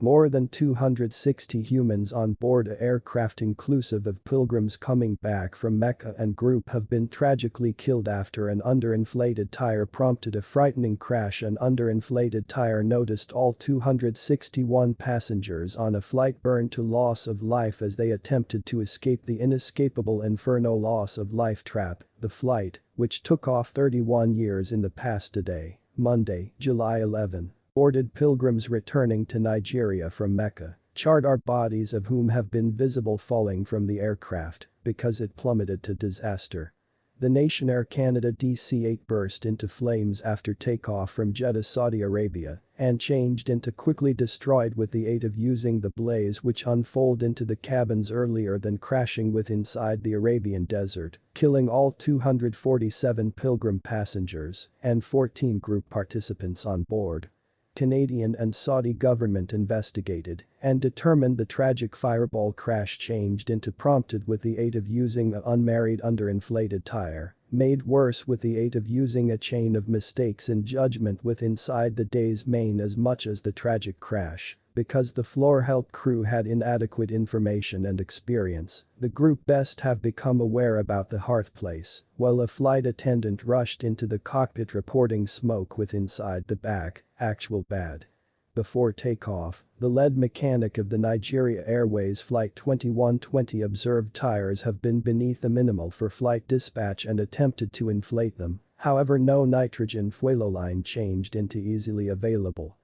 More than 260 humans on board a aircraft inclusive of pilgrims coming back from Mecca and group have been tragically killed after an underinflated tire prompted a frightening crash. An underinflated tire noticed all 261 passengers on a flight burned to loss of life as they attempted to escape the inescapable inferno loss of life trap. The flight, which took off 31 years in the past today, Monday, July 11. Boarded pilgrims returning to Nigeria from Mecca, charred are bodies of whom have been visible falling from the aircraft because it plummeted to disaster. The Nationair Canada DC-eight burst into flames after takeoff from Jeddah, Saudi Arabia, and changed into quickly destroyed with the aid of using the blaze which unfolded into the cabins earlier than crashing with inside the Arabian desert, killing all 247 pilgrim passengers and 14 group participants on board. Canadian and Saudi government investigated and determined the tragic fireball crash changed into prompted with the aid of using an unmarried underinflated tire, made worse with the aid of using a chain of mistakes in judgment with inside the day's main as much as the tragic crash. Because the floor help crew had inadequate information and experience, the group best have become aware about the hearth place, while a flight attendant rushed into the cockpit reporting smoke with inside the back, actual bad. Before takeoff, the lead mechanic of the Nigeria Airways Flight 2120 observed tires have been beneath the minimal for flight dispatch and attempted to inflate them, however no nitrogen fuel line changed into easily available.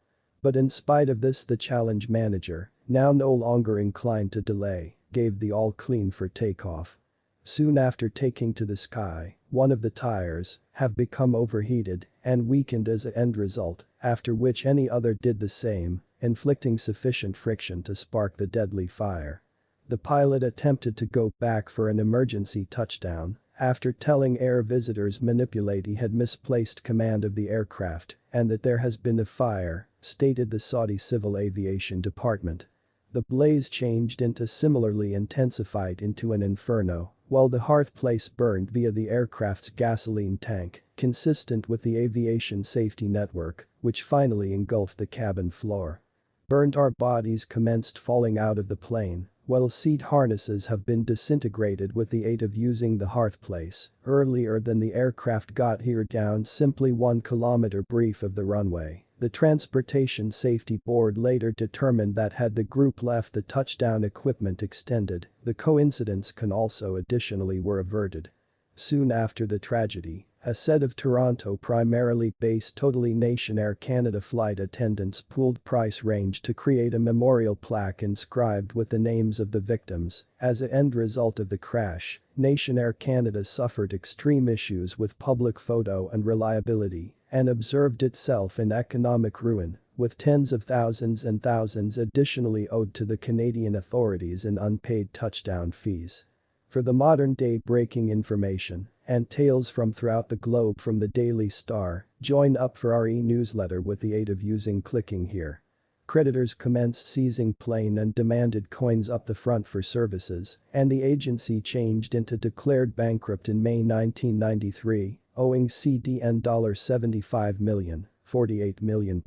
But in spite of this the challenge manager, now no longer inclined to delay, gave the all clean for takeoff. Soon after taking to the sky, one of the tires have become overheated and weakened as an end result, after which any other did the same, inflicting sufficient friction to spark the deadly fire. The pilot attempted to go back for an emergency touchdown after telling air visitors he had misplaced command of the aircraft and that there has been a fire, stated the Saudi Civil Aviation Department. The blaze changed into similarly intensified into an inferno, while the hearth place burned via the aircraft's gasoline tank, consistent with the aviation safety network, which finally engulfed the cabin floor. Burnt-out bodies commenced falling out of the plane, while seat harnesses have been disintegrated with the aid of using the hearth place earlier than the aircraft got here down simply 1 kilometer brief of the runway. The Transportation Safety Board later determined that had the group left the touchdown equipment extended, the coincidence can also additionally were averted. Soon after the tragedy, a set of Toronto primarily based totally Nationair Canada flight attendants pooled price range to create a memorial plaque inscribed with the names of the victims. As an end result of the crash, Nationair Canada suffered extreme issues with public photo and reliability and observed itself in economic ruin, with tens of thousands and thousands additionally owed to the Canadian authorities in unpaid touchdown fees. For the modern-day breaking information and tales from throughout the globe from the Daily Star, join up for our e-newsletter with the aid of using clicking here. Creditors commenced seizing plane and demanded coins up the front for services, and the agency changed into declared bankrupt in May 1993, owing CDN $75 million, £48 million.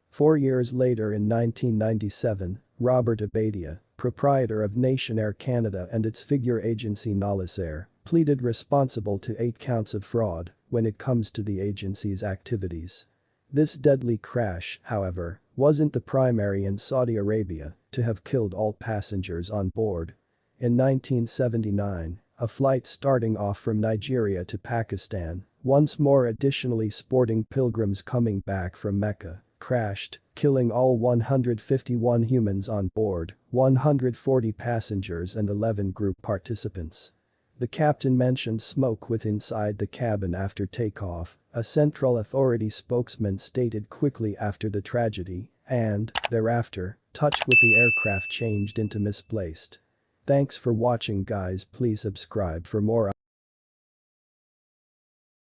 4 years later in 1997, Robert Abadia, proprietor of Nationair Canada and its figure agency Nationair, pleaded responsible to 8 counts of fraud when it comes to the agency's activities. This deadly crash, however, wasn't the primary in Saudi Arabia to have killed all passengers on board. In 1979, a flight starting off from Nigeria to Pakistan, once more additionally sporting pilgrims coming back from Mecca, crashed, killing all 151 humans on board, 140 passengers and 11 group participants. The captain mentioned smoke with inside the cabin after takeoff, a Central Authority spokesman stated quickly after the tragedy, and, thereafter, touch with the aircraft changed into misplaced. Thanks for watching guys, please subscribe for more